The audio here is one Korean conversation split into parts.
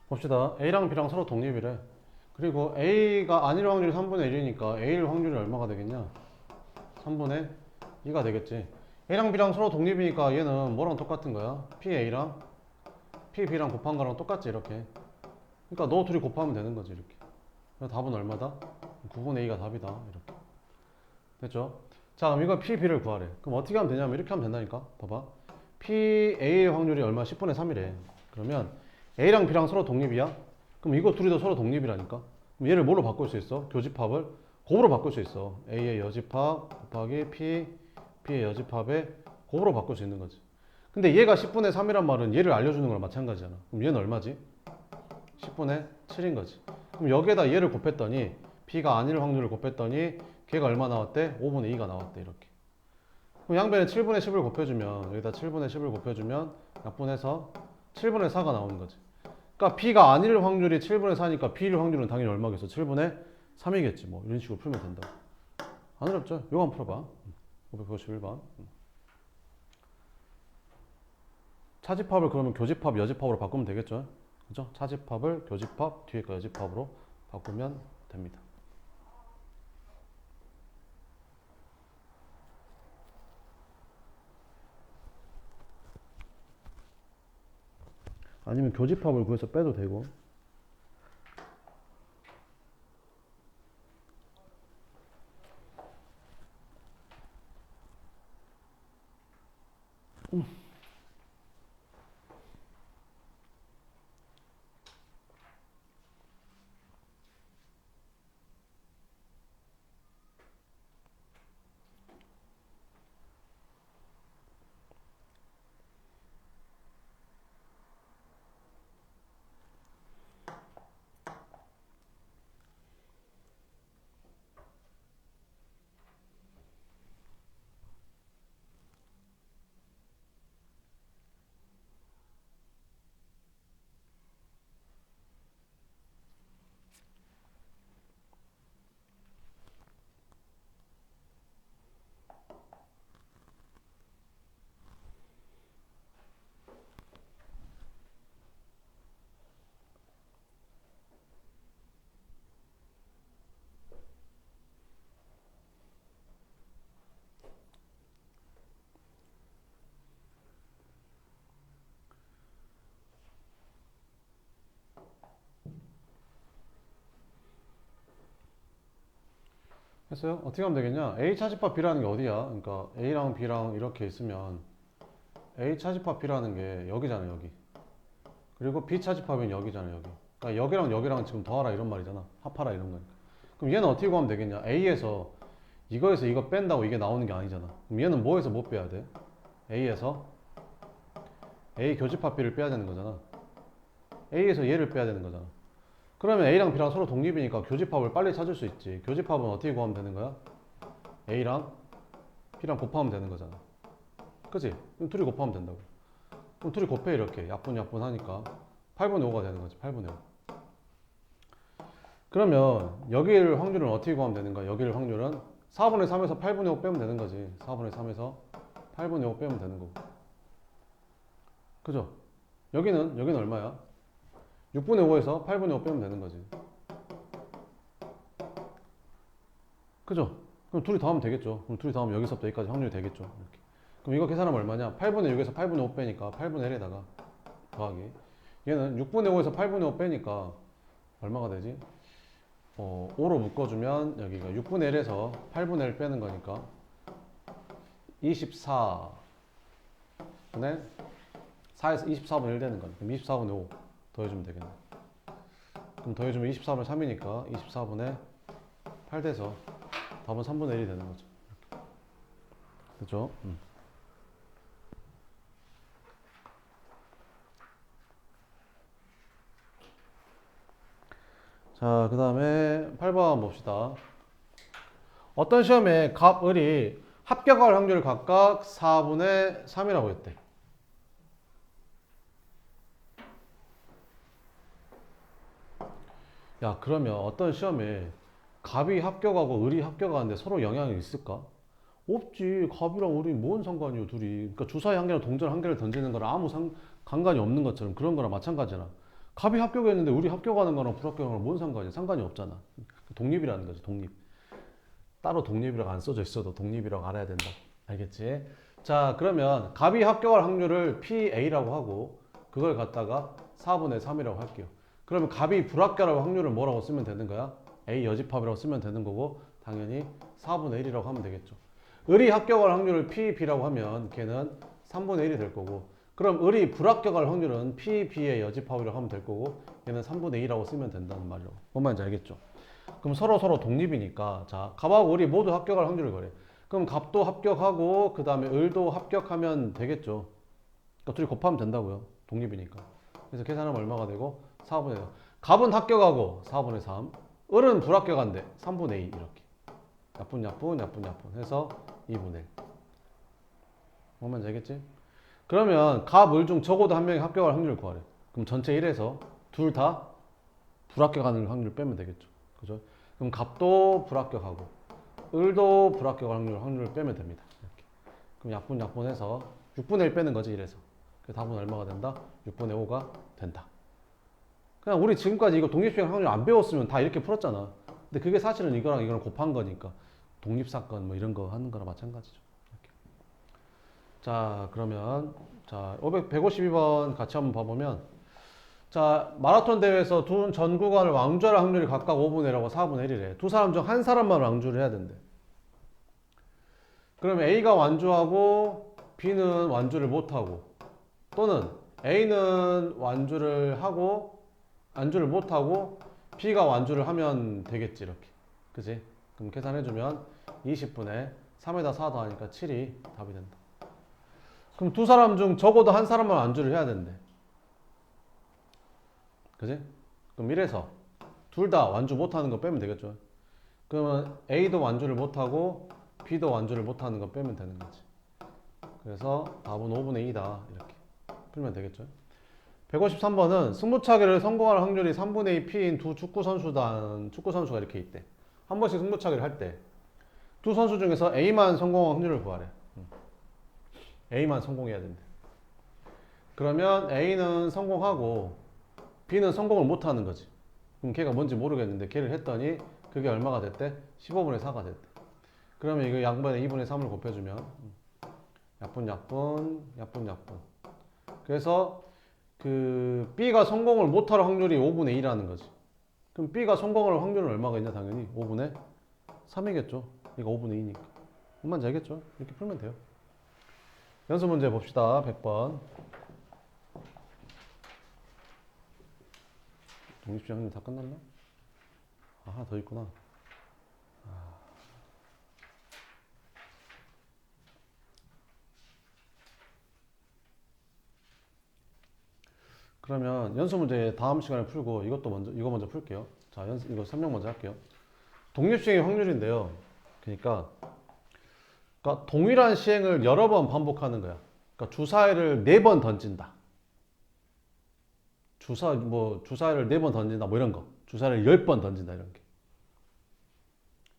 봅시다. A랑 B랑 서로 독립이래. 그리고 A가 아닐 확률이 3분의 1이니까 A일 확률이 얼마가 되겠냐? 3분의 2가 되겠지. A랑 B랑 서로 독립이니까 얘는 뭐랑 똑같은 거야? PA랑 PB랑 곱한 거랑 똑같지 이렇게. 그러니까 너 둘이 곱하면 되는 거지 이렇게. 그래서 답은 얼마다? 9분의 2가 답이다 이렇게. 됐죠? 자, 그럼 이거 PB를 구하래. 그럼 어떻게 하면 되냐면 이렇게 하면 된다니까. 봐봐. PA의 확률이 얼마? 10분의 3이래. 그러면 A랑 B랑 서로 독립이야? 그럼 이거 둘이 다 서로 독립이라니까. 그럼 얘를 뭐로 바꿀 수 있어? 교집합을 곱으로 바꿀 수 있어. A의 여집합 곱하기 P, B의 여집합에 곱으로 바꿀 수 있는 거지. 근데 얘가 10분의 3이란 말은 얘를 알려주는 거랑 마찬가지잖아. 그럼 얘는 얼마지? 10분의 7인 거지. 그럼 여기에다 얘를 곱했더니 B가 아닐 확률을 곱했더니 걔가 얼마 나왔대? 5분의 2가 나왔대 이렇게. 그럼 양변에 7분의 10을 곱해주면 여기다 7분의 10을 곱해주면 약분해서 7분의 4가 나오는 거지. 그러니까 B가 아닐 확률이 7분의 4니까 B일 확률은 당연히 얼마겠어? 7분의 3이겠지. 뭐 이런 식으로 풀면 된다. 안 어렵죠? 요거 한번 풀어봐. 591번. 차집합을 그러면 교집합, 여집합으로 바꾸면 되겠죠? 그죠? 차집합을 교집합, 뒤에 거 여집합으로 바꾸면 됩니다. 아니면 교집합을 구해서 빼도 되고. 했어요? 어떻게 하면 되겠냐? A 차집합 B라는 게 어디야? 그러니까 A랑 B랑 이렇게 있으면 A 차집합 B라는 게 여기잖아, 여기. 그리고 B 차집합은 여기잖아, 여기. 그러니까 여기랑 여기랑 지금 더하라 이런 말이잖아. 합하라 이런 거니까. 그럼 얘는 어떻게 구하면 되겠냐? A에서 이거에서 이거 뺀다고 이게 나오는 게 아니잖아. 그럼 얘는 뭐에서 못 빼야 돼? A에서 A 교집합 B를 빼야 되는 거잖아. A에서 얘를 빼야 되는 거잖아. 그러면 A랑 B랑 서로 독립이니까 교집합을 빨리 찾을 수 있지. 교집합은 어떻게 구하면 되는 거야? A랑 B랑 곱하면 되는 거잖아. 그치? 그럼 둘이 곱하면 된다고. 그럼 둘이 곱해 이렇게. 약분 하니까 8분의 5가 되는 거지. 8분의 5. 그러면 여기를 확률은 어떻게 구하면 되는 거야? 여기를 확률은 4분의 3에서 8분의 5 빼면 되는 거지. 4분의 3에서 8분의 5 빼면 되는 거고. 그죠? 여기는 얼마야? 6분의 5에서 8분의 5 빼면 되는 거지. 그죠? 그럼 둘이 더하면 되겠죠. 그럼 둘이 더하면 여기서부터 여기까지 확률이 되겠죠. 이렇게. 그럼 이거 계산하면 얼마냐? 8분의 6에서 8분의 5 빼니까 8분의 1에다가 더하기. 얘는 6분의 5에서 8분의 5 빼니까 얼마가 되지? 5로 묶어주면 여기가 6분의 1에서 8분의 1 빼는 거니까 24분의 4에서 24분의 1 되는 거니. 그럼 24분의 5 더해주면 되겠네. 그럼 더해주면 24분의 3이니까 24분의 8 돼서 답은 3분의 1이 되는 거죠. 그죠? 자, 그 다음에 8번 봅시다. 어떤 시험에 갑, 을이 합격할 확률 각각 4분의 3이라고 했대. 야, 그러면 어떤 시험에 갑이 합격하고 을이 합격하는데 서로 영향이 있을까? 없지. 갑이랑 을이 뭔 상관이요, 둘이. 그러니까 주사위 한 개랑 동전 한 개를 던지는 거랑 아무 관관이 없는 것처럼 그런 거랑 마찬가지잖아. 갑이 합격했는데 우리 합격하는 거랑 불합격하는 거랑 뭔 상관이야? 상관이 없잖아. 독립이라는 거지, 독립. 따로 독립이라고 안 써져 있어도 독립이라고 알아야 된다. 알겠지? 자, 그러면 갑이 합격할 확률을 PA라고 하고 그걸 갖다가 4분의 3이라고 할게요. 그러면 갑이 불합격할 확률을 뭐라고 쓰면 되는 거야? A 여집합이라고 쓰면 되는 거고 당연히 4분의 1이라고 하면 되겠죠. 을이 합격할 확률을 PB라고 하면 걔는 3분의 1이 될 거고 그럼 을이 불합격할 확률은 PB의 여집합이라고 하면 될 거고 얘는 3분의 2라고 쓰면 된다는 말이라고. 뭔 말인지 알겠죠? 그럼 서로 독립이니까 자 갑하고 을이 모두 합격할 확률을 거래. 그럼 갑도 합격하고 그 다음에 을도 합격하면 되겠죠. 그러니까 둘이 곱하면 된다고요. 독립이니까. 그래서 계산하면 얼마가 되고 4분의 1. 갑은 합격하고 4분의 3. 을은 불합격한데 3분의 2 이렇게. 약분 해서 2분의 1. 뭔 말인지 알겠지? 그러면 갑, 을 중 적어도 한 명이 합격할 확률을 구하래. 그럼 전체 1에서 둘 다 불합격하는 확률을 빼면 되겠죠. 그죠? 그럼 갑도 불합격하고 을도 불합격할 확률을 빼면 됩니다. 이렇게. 그럼 약분해서 6분의 1 빼는 거지 1에서. 그 답은 얼마가 된다? 6분의 5가 된다. 그냥 우리 지금까지 이거 독립시행 확률 안 배웠으면 다 이렇게 풀었잖아. 근데 그게 사실은 이거랑 이거랑 곱한 거니까 독립사건 뭐 이런 거 하는 거랑 마찬가지죠. 이렇게. 자, 그러면 자 152번 같이 한번 봐보면 자 마라톤 대회에서 두 전 구간을 왕주할 확률이 각각 5분의 1하고 4분의 1이래. 두 사람 중 한 사람만 왕주를 해야 된대. 그러면 A가 완주하고 B는 완주를 못하고 또는 A는 완주를 하고 완주를 못하고 B가 완주를 하면 되겠지 이렇게. 그지? 그럼 계산해주면 20분의 3에다 4 더하니까 7이 답이 된다. 그럼 두 사람 중 적어도 한 사람만 완주를 해야 된대. 그지? 그럼 이래서 둘 다 완주 못하는 거 빼면 되겠죠. 그러면 A도 완주를 못하고 B도 완주를 못하는 거 빼면 되는 거지. 그래서 답은 5분의 2다 이렇게 풀면 되겠죠. 153번은 승부차기를 성공할 확률이 3분의 2 P인 두 축구 선수가 이렇게 있대. 한 번씩 승부차기를 할 때 두 선수 중에서 A만 성공할 확률을 구하래. A만 성공해야 된대. 그러면 A는 성공하고 B는 성공을 못하는 거지. 그럼 걔가 뭔지 모르겠는데 걔를 했더니 그게 얼마가 됐대? 15분의 4가 됐대. 그러면 이거 양분에 2분의 3을 곱해주면 약분. 그래서 그 B가 성공을 못할 확률이 5분의 2라는 거지. 그럼 B가 성공할 확률은 얼마가 있냐? 당연히 5분의 3이겠죠. 이거 5분의 2니까. 뭔 말인지 알겠죠? 이렇게 풀면 돼요. 연습 문제 봅시다. 100번. 독립시행 확률 다 끝났나? 아, 하나 더 있구나. 그러면 연습 문제 다음 시간에 풀고 이거 먼저 풀게요. 자, 이거 설명 먼저 할게요. 독립시행의 확률인데요. 그러니까 동일한 시행을 여러 번 반복하는 거야. 그러니까 주사위를 4번 던진다. 주사위를 4번 던진다. 뭐 이런 거. 주사위를 10번 던진다. 이런 게.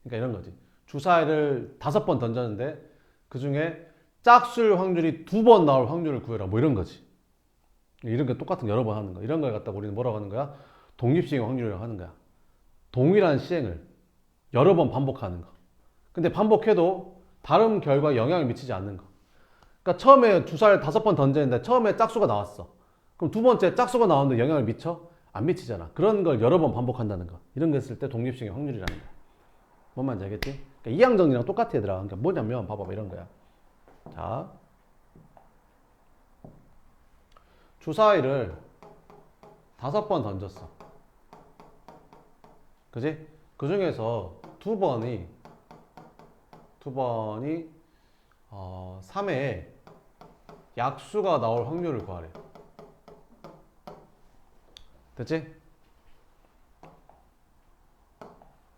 그러니까 이런 거지. 주사위를 5번 던졌는데 그 중에 짝수일 확률이 2번 나올 확률을 구해라. 뭐 이런 거지. 이런 게 똑같은 여러 번 하는 거. 이런 걸 갖다가 우리는 뭐라고 하는 거야? 독립시행 확률이라고 하는 거야. 동일한 시행을 여러 번 반복하는 거. 근데 반복해도 다른 결과에 영향을 미치지 않는 거. 그러니까 처음에 주사위를 5번 던졌는데 처음에 짝수가 나왔어. 그럼 두 번째 짝수가 나오는데 영향을 미쳐? 안 미치잖아. 그런 걸 여러 번 반복한다는 거. 이런 거 했을 때 독립시행의 확률이라는 거야. 뭔 말인지 알겠지? 그러니까 이항정리랑 똑같아 얘들아. 그러니까 뭐냐면 봐봐 이런 거야. 자, 주사위를 5번 던졌어. 그지? 그 중에서 두 번이 3회에 약수가 나올 확률을 구하래. 됐지?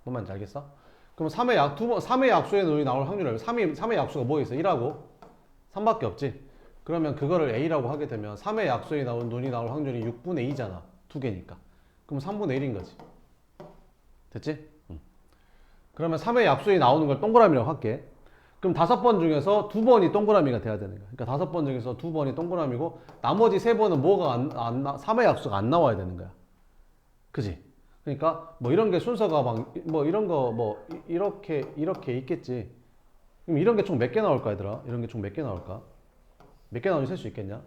뭔 말인지 알겠어? 그럼 3회 약수의 눈이 나올 확률을 3회 약수가 뭐 있어? 1하고 3밖에 없지? 그러면 그거를 A라고 하게 되면 3회 약수에 나온 눈이 나올 확률이 6분의 2잖아. 두 개니까. 그럼 3분의 1인 거지. 됐지? 그러면 3회 약수에 나오는 걸 동그라미라고 할게. 그럼 5번 중에서 2번이 동그라미가 돼야 되는 거야. 그러니까 5번 중에서 2번이 동그라미고 나머지 3번은 뭐가 3의 약수가 안 나와야 되는 거야. 그지? 그러니까 뭐 이런 게 순서가 막 뭐 이런 거 뭐 이렇게 있겠지. 그럼 이런 게 총 몇 개 나올까 얘들아? 이런 게 총 몇 개 나올까? 몇 개 나오는지 셀 수 있겠냐?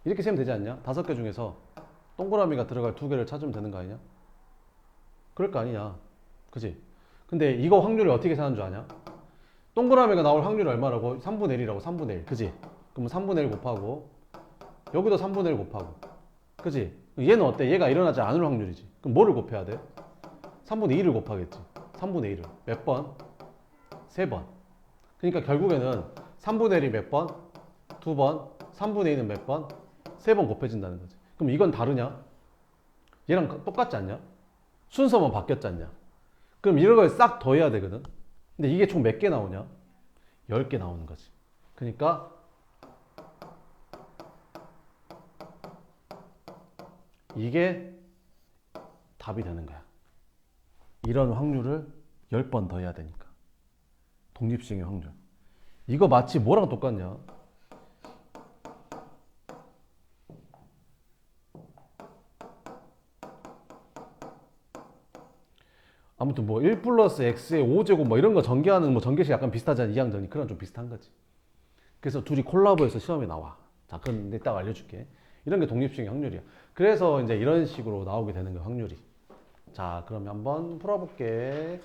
이렇게 세면 되지 않냐? 5개 중에서 동그라미가 들어갈 2개를 찾으면 되는 거 아니냐? 그럴 거 아니냐? 그지? 근데 이거 확률을 어떻게 세는 줄 아냐? 동그라미가 나올 확률이 얼마라고? 3분의 1이라고 3분의 1 그지? 그럼 3분의 1 곱하고 여기도 3분의 1 곱하고 그지? 얘는 어때? 얘가 일어나지 않을 확률이지. 그럼 뭐를 곱해야 돼? 3분의 2를 곱하겠지. 3분의 1을 몇 번? 3번. 그러니까 결국에는 3분의 1이 몇 번? 2번. 3분의 2는 몇 번? 3번 곱해진다는 거지. 그럼 이건 다르냐? 얘랑 똑같지 않냐? 순서만 바뀌었지 않냐? 그럼 이런 걸 싹 더해야 되거든. 근데 이게 총 몇 개 나오냐? 10개 나오는 거지. 그러니까 이게 답이 되는 거야. 이런 확률을 10번 더해야 되니까. 독립식의 확률. 이거 마치 뭐랑 똑같냐? 아무튼 뭐 1 플러스 x의 5제곱 뭐 이런 거 전개하는 뭐 전개식 약간 비슷하잖아. 2항전이. 그런 좀 비슷한 거지. 그래서 둘이 콜라보해서 시험에 나와. 자, 그건 이따가 알려줄게. 이런 게 독립식의 확률이야. 그래서 이제 이런 식으로 나오게 되는 거야, 확률이. 자, 그러면 한번 풀어볼게.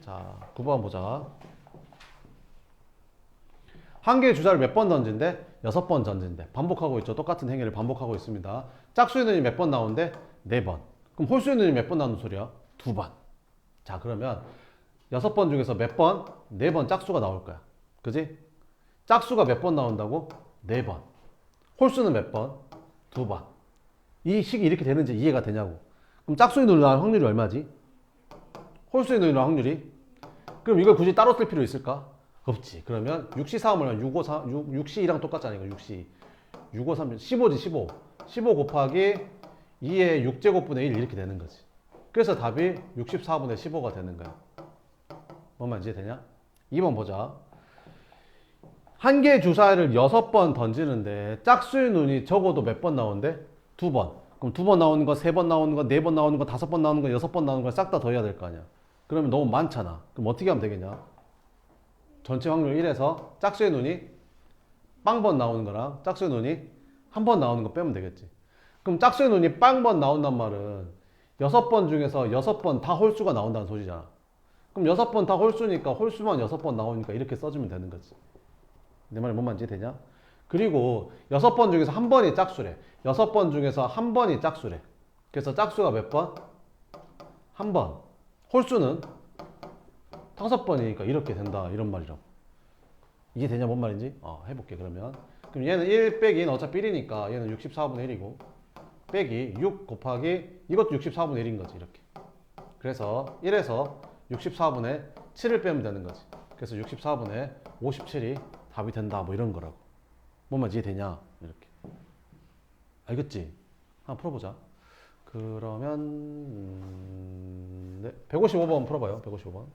자, 9번 보자. 한 개의 주사를 몇 번 던진대? 6번 던진대. 반복하고 있죠. 똑같은 행위를 반복하고 있습니다. 짝수의 눈이 몇 번 나오는데? 4번. 그럼 홀수의 눈이 몇 번 나오는 소리야? 2번. 자, 그러면 6번 중에서 몇 번? 4번 짝수가 나올 거야. 그지? 짝수가 몇 번 나온다고? 4번. 홀수는 몇 번? 2번. 이 식이 이렇게 되는지 이해가 되냐고. 그럼 짝수의 눈이 나올 확률이 얼마지? 홀수의 눈이 나올 확률이? 그럼 이걸 굳이 따로 쓸 필요 있을까? 없지. 그러면 6시 4하면 6, 5, 4, 6시 2랑 똑같잖아. 이거 6시. 6, 5, 3, 15지, 15. 15 곱하기 2의 6제곱분의 1 이렇게 되는 거지. 그래서 답이 64분의 15가 되는 거야. 뭔 말인지 되냐? 2번 보자. 한 개의 주사를 6번 던지는데 짝수의 눈이 적어도 몇 번 나오는데? 2번. 그럼 2번 나오는 거, 3번 나오는 거, 4번 나오는 거, 5번 나오는 거, 6번 나오는 거 싹 다 더해야 될 거 아니야. 그러면 너무 많잖아. 그럼 어떻게 하면 되겠냐? 전체 확률 1에서 짝수의 눈이 빵번 나오는 거랑 짝수의 눈이 한 번 나오는 거 빼면 되겠지. 그럼 짝수의 눈이 빵번 나온단 말은 6번 중에서 6번 다 홀수가 나온다는 소리잖아. 그럼 6번 다 홀수니까 홀수만 6번 나오니까 이렇게 써주면 되는 거지. 내 말이 뭔 말인지 되냐? 그리고 6번 중에서 한 번이 짝수래. 6번 중에서 한 번이 짝수래. 그래서 짝수가 몇 번? 한 번. 홀수는 5번이니까 이렇게 된다. 이런 말이라고. 이게 되냐 뭔 말인지? 해볼게 그러면. 그럼 얘는 1 빼기 는 어차피 1이니까 얘는 64분의 1이고 빼기 6 곱하기 이것도 64분의 1인 거지 이렇게. 그래서 1에서 64분의 7을 빼면 되는 거지. 그래서 64분의 57이 답이 된다 뭐 이런 거라고. 뭔 말인지 이해되냐? 이렇게. 알겠지? 한번 풀어보자. 그러면 네. 155번 풀어봐요. 155번.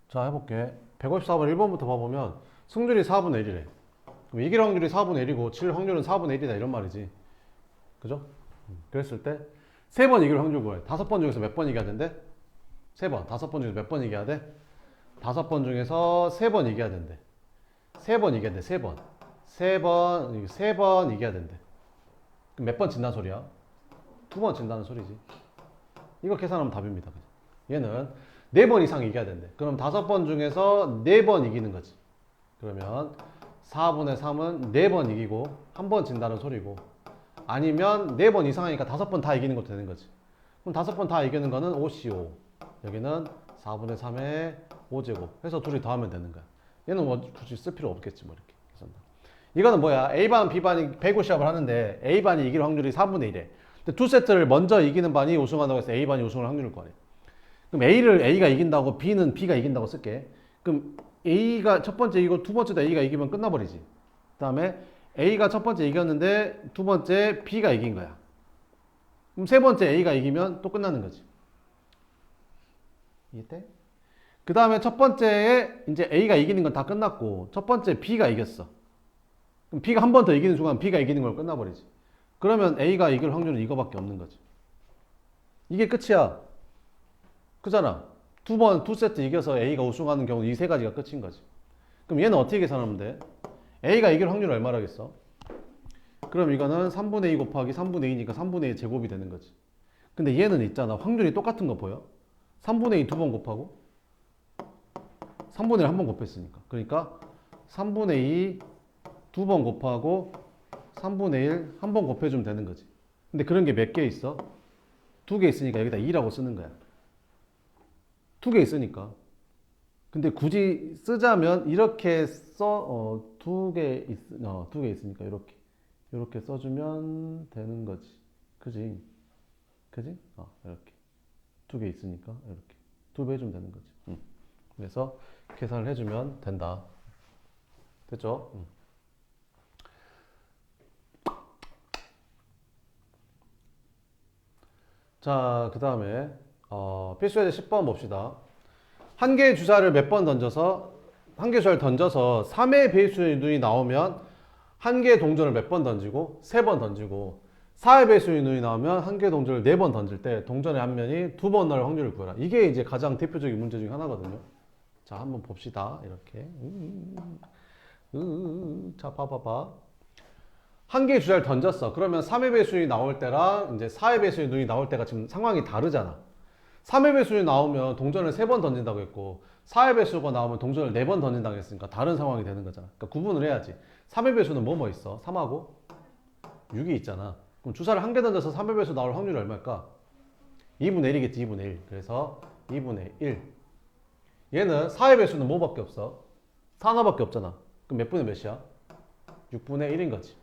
자 해볼게. 154번 1번부터 봐보면 승률이 4분의 1이래. 그럼 이길 확률이 4분의 1이고 7 확률은 4분의 1이다 이런 말이지. 그죠? 그랬을 때 세 번 이길 확률 구해. 5번 중에서 몇 번 이겨야 된대? 3번. 5번 중에서 몇 번 이겨야 돼? 5번 중에서 3번 이겨야 된대. 3번 이겨야 돼. 3번. 3번 이겨야 된대. 그럼 몇 번 진다는 소리야? 2번 진다는 소리지. 이거 계산하면 답입니다. 얘는 4번 이상 이겨야 된대. 그럼 5번 중에서 4번 이기는 거지. 그러면 4분의 3은 4번 이기고 1번 진다는 소리고, 아니면 4번 이상하니까 5번 다 이기는 것도 되는 거지. 그럼 5번 다 이기는 거는 5CO. 여기는 4분의 3의 5제곱 해서 둘이 더하면 되는 거야. 얘는 뭐 굳이 쓸 필요 없겠지 뭐 이렇게. 이거는 뭐야? A반, B반이 배구 시합을 하는데 A반이 이길 확률이 4분의 1에. 근데 두 세트를 먼저 이기는 반이 우승한다고 해서 A반이 우승을 확률을 구하래. 그럼 A를 A가 이긴다고 B는 B가 이긴다고 쓸게. 그럼 A가 첫 번째 이기고 두 번째도 A가 이기면 끝나버리지. 그 다음에 A가 첫 번째 이겼는데 두 번째 B가 이긴 거야. 그럼 세 번째 A가 이기면 또 끝나는 거지. 이해돼? 그 다음에 첫 번째에 이제 A가 이기는 건 다 끝났고 첫 번째 B가 이겼어. 그럼 B가 한 번 더 이기는 순간 B가 이기는 걸 끝나버리지. 그러면 A가 이길 확률은 이거밖에 없는 거지. 이게 끝이야. 그잖아. 두 세트 이겨서 A가 우승하는 경우 이 세 가지가 끝인 거지. 그럼 얘는 어떻게 계산하면 돼? A가 이길 확률 얼마라겠어? 그럼 이거는 3분의 2 곱하기 3분의 2니까 3분의 2 제곱이 되는 거지. 근데 얘는 있잖아. 확률이 똑같은 거 보여? 3분의 2 두 번 곱하고 3분의 1 한 번 곱했으니까. 그러니까 3분의 2 두 번 곱하고 3분의 1 한 번 곱해주면 되는 거지. 근데 그런 게 몇 개 있어? 2개 있으니까 여기다 2라고 쓰는 거야. 2개 있으니까. 근데 굳이 쓰자면 이렇게 써, 2개 있으니까 이렇게 써주면 되는 거지. 그지? 그지? 이렇게. 2개 있으니까 이렇게. 2배 해주면 되는 거지. 그래서 계산을 해주면 된다. 됐죠? 자, 그 다음에 필수예제 10번 봅시다. 한 개의 주사를 몇 번 던져서 한 개의 주사를 던져서 3의 배수의 나오면 한 개의 동전을 몇 번 던지고 3번 던지고 4의 배수의 눈이 나오면 한 개의 동전을 4번 던질 때 동전의 한 면이 2번 나올 확률을 구해라. 이게 이제 가장 대표적인 문제 중에 하나거든요. 자, 한번 봅시다. 이렇게. 자, 봐봐봐. 한 개의 주사를 던졌어. 그러면 3의 배수의 나올 때랑 이제 4의 배수의 눈이 나올 때가 지금 상황이 다르잖아. 3의 배수이 나오면 동전을 3번 던진다고 했고 4의 배수가 나오면 동전을 4번 던진다고 했으니까 다른 상황이 되는 거잖아. 그러니까 구분을 해야지. 3의 배수는 뭐 있어? 3하고 6이 있잖아. 그럼 주사를 한 개 던져서 3의 배수 나올 확률이 얼마일까? 2분의 1이겠지. 2분의 1. 그래서 2분의 1. 얘는 4의 배수는 뭐밖에 없어? 4 하나밖에 없잖아. 그럼 몇 분의 몇이야? 6분의 1인 거지.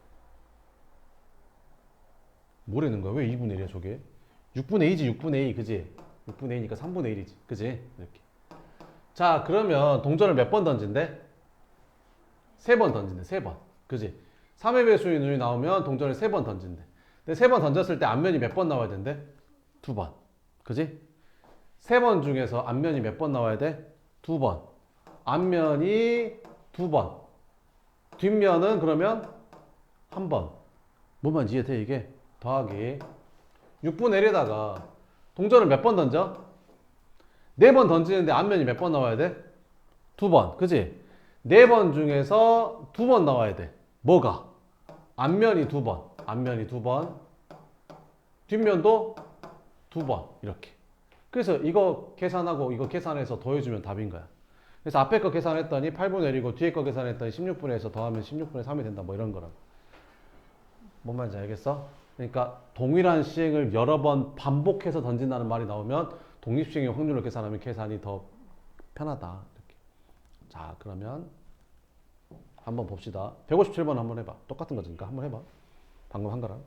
뭐라는 거야? 왜 2분의 1이야 저게? 6분의 2지 6분의 2 그지? 6분의 2니까 3분의 1이지 그지? 이렇게. 자, 그러면 동전을 몇 번 던진대? 3번 던진대. 3번 그지? 3의 배수의 눈이 나오면 동전을 3번 던진대. 근데 3번 던졌을 때 앞면이 몇 번 나와야 된대? 2번 그지? 3번 중에서 앞면이 몇 번 나와야 돼? 2번. 앞면이 2번. 뒷면은 그러면 1번. 뭐만 이해돼 이게? 더하기 6분의 1에다가 동전을 몇 번 던져? 4번 던지는데 앞면이 몇 번 나와야 돼? 2번. 그지? 4번 중에서 2번 나와야 돼. 뭐가? 앞면이 2번. 앞면이 2번. 뒷면도 2번. 이렇게. 그래서 이거 계산하고 이거 계산해서 더해주면 답인 거야. 그래서 앞에 거 계산했더니 8분의 1이고 뒤에 거 계산했더니 16분의 1에서 더하면 16분의 3이 된다. 뭐 이런 거라. 뭔 말인지 알겠어? 그러니까 동일한 시행을 여러 번 반복해서 던진다는 말이 나오면 독립시행의 확률을 계산하면 계산이 더 편하다. 이렇게. 자, 그러면 한번 봅시다. 157번 한번 해봐. 똑같은 거니까 한번 해봐. 방금 한 거랑.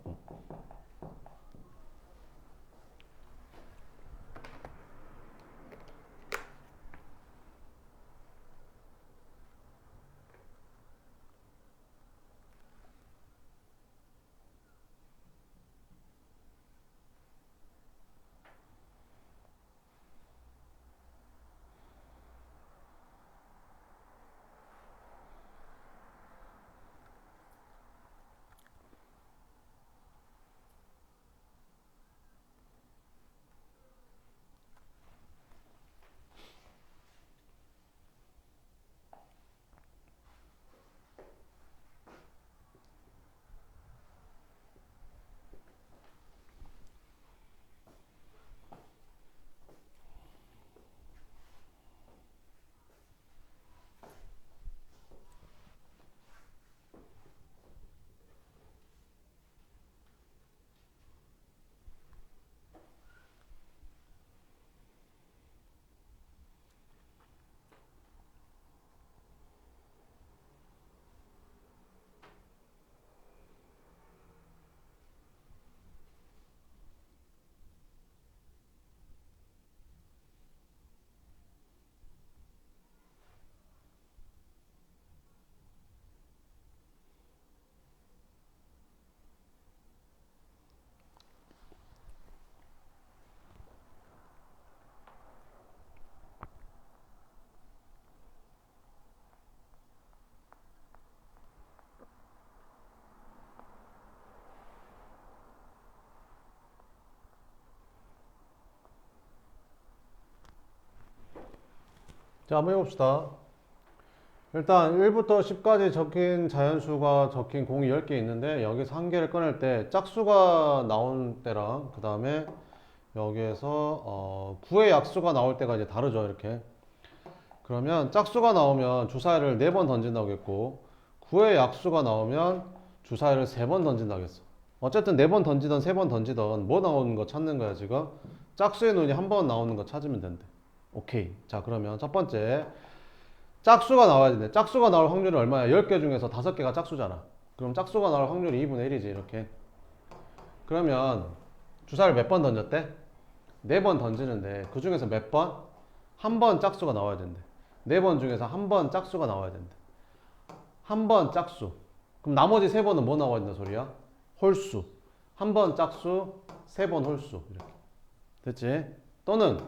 자, 한번 해봅시다. 일단 1부터 10까지 적힌 자연수가 적힌 공이 10개 있는데 여기서 한 개를 꺼낼 때 짝수가 나온 때랑 그 다음에 여기에서 9의 약수가 나올 때가 이제 다르죠. 이렇게. 그러면 짝수가 나오면 주사위를 4번 던진다고 했고 9의 약수가 나오면 주사위를 3번 던진다고 했어. 어쨌든 4번 던지던 3번 던지던 뭐 나오는 거 찾는 거야 지금. 짝수의 눈이 한 번 나오는 거 찾으면 된대. 오케이. 자, 그러면 첫 번째 짝수가 나와야 되는데 짝수가 나올 확률이 얼마야? 10개 중에서 5개가 짝수잖아. 그럼 짝수가 나올 확률이 2분의 1이지 이렇게. 그러면 주사를 몇 번 던졌대? 4번 던지는데 그 중에서 몇 번? 한 번 짝수가 나와야 된대. 4번 중에서 한 번 짝수가 나와야 된대. 한 번 짝수. 그럼 나머지 3번은 뭐 나와야 된다 소리야? 홀수. 한 번 짝수, 3번 홀수. 이렇게. 됐지? 또는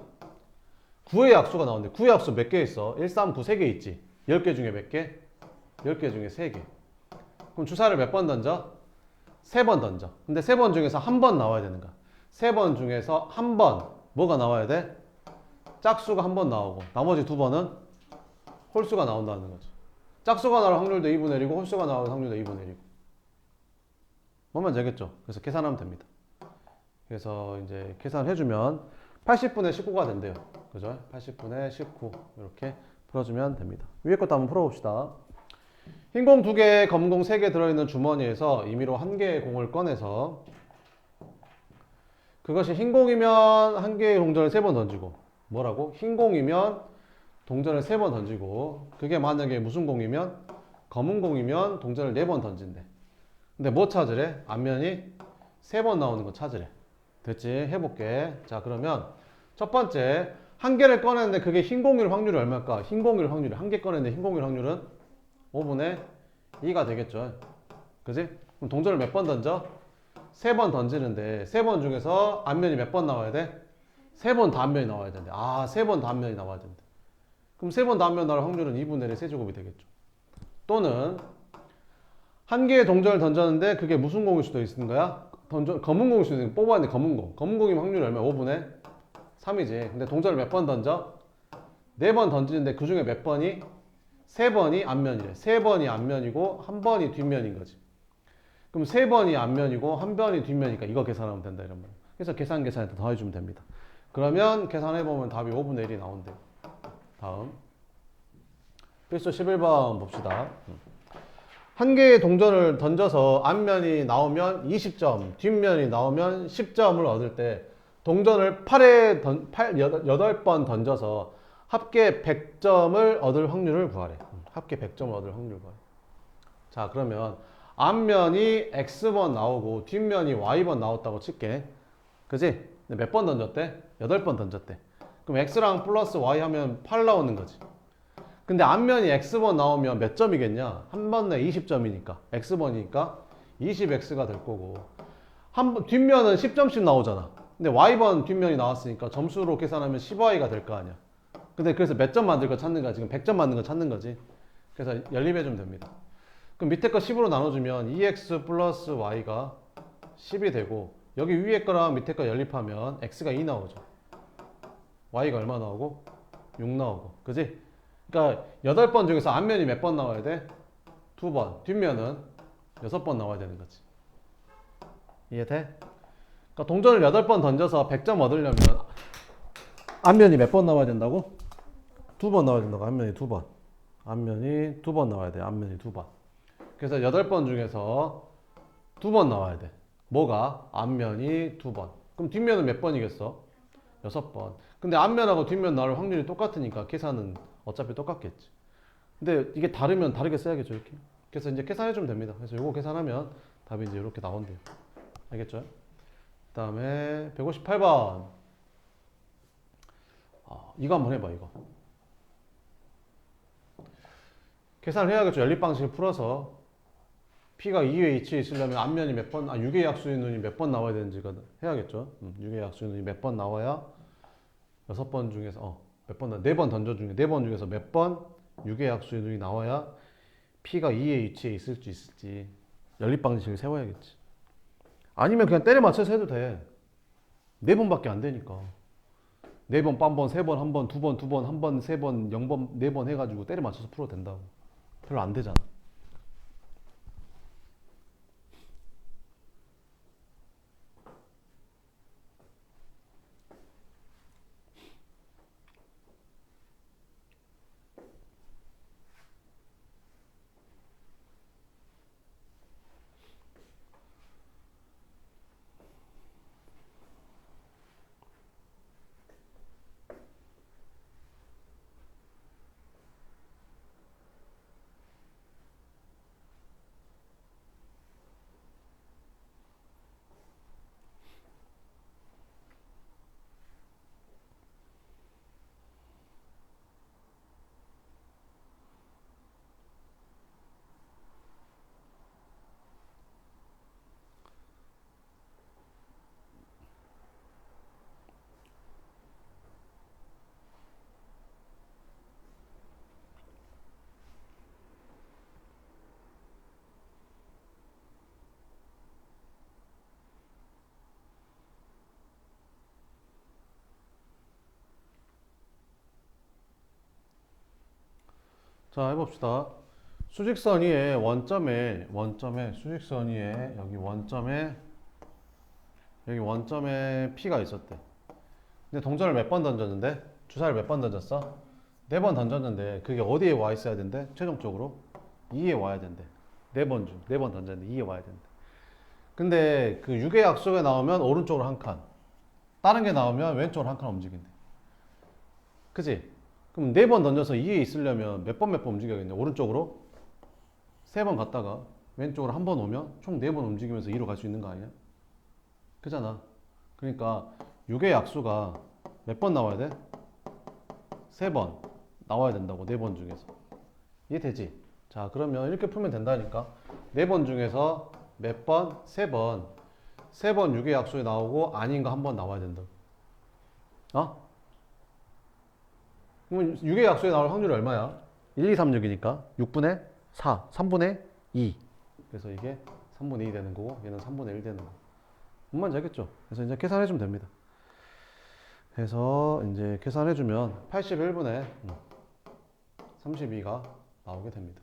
9의 약수가 나오는데 9의 약수 몇 개 있어? 1, 3, 9, 3개 있지. 10개 중에 몇 개? 10개 중에 3개. 그럼 주사를 몇 번 던져? 3번 던져. 근데 3번 중에서 한 번 나와야 되는 거야. 3번 중에서 한 번 뭐가 나와야 돼? 짝수가 한 번 나오고 나머지 2번은 홀수가 나온다는 거지. 짝수가 나올 확률도 2분의 1이고 홀수가 나올 확률도 2분의 1이고. 뭐면 되겠죠. 그래서 계산하면 됩니다. 그래서 이제 계산해주면 80분의 19가 된대요. 그죠? 80분의 19 이렇게 풀어주면 됩니다. 위에 것도 한번 풀어봅시다. 흰 공 2개, 검은 공 3개 들어있는 주머니에서 임의로 1개의 공을 꺼내서 그것이 흰 공이면 1개의 동전을 3번 던지고 뭐라고? 흰 공이면 동전을 3번 던지고 그게 만약에 무슨 공이면 검은 공이면 동전을 4번 던진대. 근데 뭐 찾으래? 앞면이 3번 나오는 거 찾으래. 됐지? 해볼게. 자, 그러면 첫 번째 1개를 꺼냈는데 그게 흰 공일 확률이 얼마일까? 흰 공일 확률이 1개 꺼냈는데 흰 공일 확률은 5분의 2가 되겠죠. 그지? 그럼 동전을 몇 번 던져? 3번 던지는데 3번 중에서 앞면이 몇 번 나와야 돼? 3번 다 앞면이 나와야 되는데 3번 다 앞면이 나와야 된대. 그럼 3번 다 앞면 나올 확률은 2분의 1의 세제곱이 되겠죠. 또는 1개의 동전을 던졌는데 그게 무슨 공일 수도 있는 거야? 검은 공일 수도 있는 거야. 뽑았는데 검은 공. 검은 공이면 확률이 얼마야? 5분의 3이지. 근데 동전을 몇 번 던져? 4번 던지는데 그 중에 몇 번이? 3번이 앞면이래. 3번이 앞면이고 1번이 뒷면인 거지. 그럼 3번이 앞면이고 1번이 뒷면이니까 이거 계산하면 된다 이런 말. 그래서 계산해서 더해주면 됩니다. 그러면 계산해보면 답이 5분의 1이 나온대요. 다음 필수 11번 봅시다. 1개의 동전을 던져서 앞면이 나오면 20점, 뒷면이 나오면 10점을 얻을 때 동전을 8번 던져서 합계 100점을 얻을 확률을 구하래. 합계 100점을 얻을 확률을 구하래. 자, 그러면 앞면이 X번 나오고 뒷면이 Y번 나왔다고 칠게. 그지? 몇 번 던졌대? 8번 던졌대. 그럼 X랑 플러스 Y 하면 8 나오는 거지. 근데 앞면이 X번 나오면 몇 점이겠냐? 한 번 내 20점이니까 X번이니까 20X가 될 거고 뒷면은 10점씩 나오잖아. 근데 Y번 뒷면이 나왔으니까 점수로 계산하면 10Y가 될 거 아니야. 근데 그래서 몇 점 만들 거 찾는 거야. 지금 100점 만든 거 찾는 거지. 그래서 연립해주면 됩니다. 그럼 밑에 거 10으로 나눠주면 2X 플러스 Y가 10이 되고 여기 위에 거랑 밑에 거 연립하면 X가 2 나오죠. Y가 얼마 나오고? 6 나오고. 그지? 그러니까 8번 중에서 앞면이 몇 번 나와야 돼? 2번. 뒷면은 6번 나와야 되는 거지. 이해돼? 그러니까 동전을 8번 던져서 100점 얻으려면 앞면이 몇 번 나와야 된다고? 2번 나와야 된다고. 앞면이 2번. 앞면이 2번 나와야 돼. 앞면이 2번. 그래서 8번 중에서 2번 나와야 돼. 뭐가? 앞면이 2번. 그럼 뒷면은 몇 번이겠어? 6번. 근데 앞면하고 뒷면 나올 확률이 똑같으니까 계산은 어차피 똑같겠지. 근데 이게 다르면 다르게 써야겠죠, 이렇게. 그래서 이제 계산해주면 됩니다. 그래서 이거 계산하면 답이 이제 이렇게 나온대요. 알겠죠? 그 다음에 158번. 이거 한번 해봐, 이거. 계산을 해야겠죠. 연립방식을 풀어서 P가 2의 H에 있으려면 앞면이 몇 번, 6의 약수의 눈이 몇 번 나와야 되는지가 해야겠죠. 6의 약수의 눈이 몇 번 나와야 6번 중에서 몇 번, 4번 던져 중에 4번 중에서 몇 번 6의 약수의 눈이 나와야 P가 2의 위치에 있을지 연립 방식을 세워야겠지. 아니면 그냥 때려 맞춰서 해도 돼. 4번밖에 안 되니까. 4번, 빰번, 3번, 한 번, 2번, 2번, 한 번, 3번, 0번, 4번 해가지고 때려 맞춰서 풀어도 된다고. 별로 안 되잖아. 자, 해봅시다. 수직선 위에 원점에 수직선 위에 여기 원점에 P가 있었대. 근데 동전을 몇 번 던졌는데? 주사를 몇 번 던졌어? 4번 던졌는데 그게 어디에 와 있어야 된대? 최종적으로 2에 와야 된대. 4번 던졌는데 2에 와야 된대. 근데 그 6의 약속에 나오면 오른쪽으로 한 칸, 다른 게 나오면 왼쪽으로 한 칸 움직인대. 그치? 그럼 4번 던져서 2에 있으려면 몇 번 움직여야겠냐? 오른쪽으로 3번 갔다가 왼쪽으로 한 번 오면 총 4번 움직이면서 2로 갈 수 있는 거 아니야? 그잖아. 그러니까 6의 약수가 몇 번 나와야 돼? 3번 나와야 된다고. 4번 중에서. 이해되지? 자, 그러면 이렇게 풀면 된다니까. 4번 중에서 몇 번? 3번. 3번 6의 약수에 나오고 아닌 거 한 번 나와야 된다. 어? 그러면 6의 약수에 나올 확률이 얼마야? 1, 2, 3, 6이니까 6분의 4, 3분의 2. 그래서 이게 3분의 2 되는 거고 얘는 3분의 1 되는 거. 뭔 말인지 알겠죠? 그래서 이제 계산해주면 됩니다. 그래서 이제 계산해주면 81분의 32가 나오게 됩니다.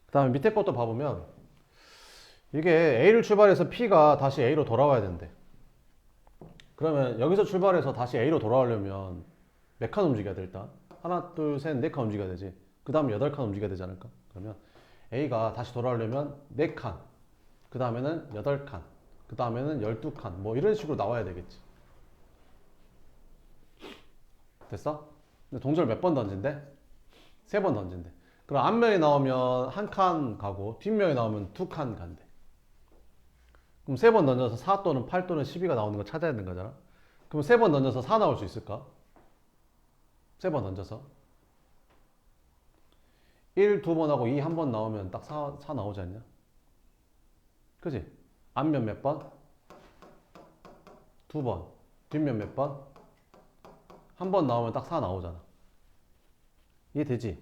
그 다음에 밑에 것도 봐보면 이게 A를 출발해서 P가 다시 A로 돌아와야 된대. 그러면 여기서 출발해서 다시 A로 돌아오려면 몇 칸 움직여야 돼 일단? 하나, 둘, 셋, 4칸 움직여야 되지. 그 다음에 8칸 움직여야 되지 않을까? 그러면 A가 다시 돌아오려면 4칸, 그 다음에는 8칸, 그 다음에는 12칸, 뭐 이런 식으로 나와야 되겠지. 됐어? 근데 동절 몇 번 던진대? 3번 던진대. 그럼 앞면이 나오면 한 칸 가고 뒷면이 나오면 2칸 간대. 그럼 3번 던져서 4 또는 8 또는 12가 나오는 거 찾아야 되는 거잖아. 그럼 3번 던져서 4 나올 수 있을까? 3번 던져서 1 2번 하고 2 한 번 나오면 딱 4 나오지 않냐? 그지? 앞면 몇 번? 2번. 뒷면 몇 번? 한 번 나오면 딱 4 나오잖아. 이해되지?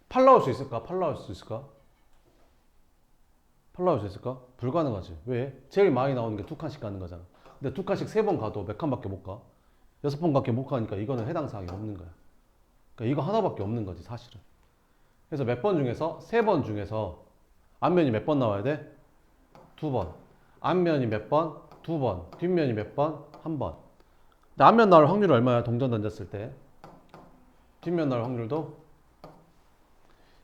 8 나올 수 있을까? 8 나올 수 있을까? 8 나올 수 있을까? 불가능하지. 왜? 제일 많이 나오는 게 2칸씩 가는 거잖아. 근데 2칸씩 3번 가도 몇 칸밖에 못 가? 6번밖에 못 가니까 이거는 해당 사항이 없는 거야. 그러니까 이거 하나밖에 없는 거지 사실은. 그래서 몇 번 중에서 3번 중에서 앞면이 몇 번 나와야 돼? 2번. 앞면이 몇 번? 2번. 뒷면이 몇 번? 1번. 근데 앞면 나올 확률이 얼마야? 동전 던졌을 때. 뒷면 나올 확률도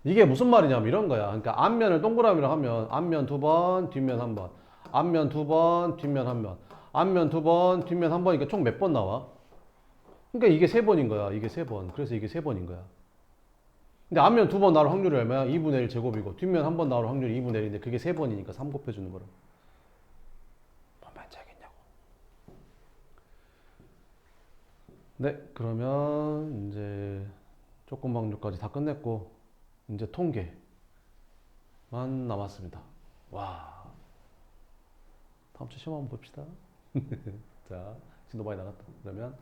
이게 무슨 말이냐면 이런 거야. 그러니까 앞면을 동그라미로 하면 앞면 2번, 뒷면 1번. 앞면 2번, 뒷면 1번. 앞면 2번, 뒷면 1번. 이게 총 몇 번 나와? 그러니까 이게 3번인 거야. 이게 3번. 그래서 이게 3번인 거야. 근데 앞면 2번 나올 확률이 얼마야? 2분의 1 제곱이고 뒷면 1번 나올 확률이 2분의 1인데 그게 3번이니까 3 곱해주는 거라. 뭔 말인지 알겠냐고. 네, 그러면 이제 조건 방정까지 다 끝냈고 이제 통계만 남았습니다. 와, 다음 주 시험 한번 봅시다. 자, 진도 많이 나갔다. 그러면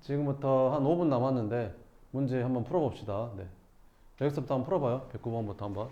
지금부터 한 5분 남았는데 문제 한번 풀어봅시다. 네. 여기서부터 한번 풀어봐요. 109번부터 한번.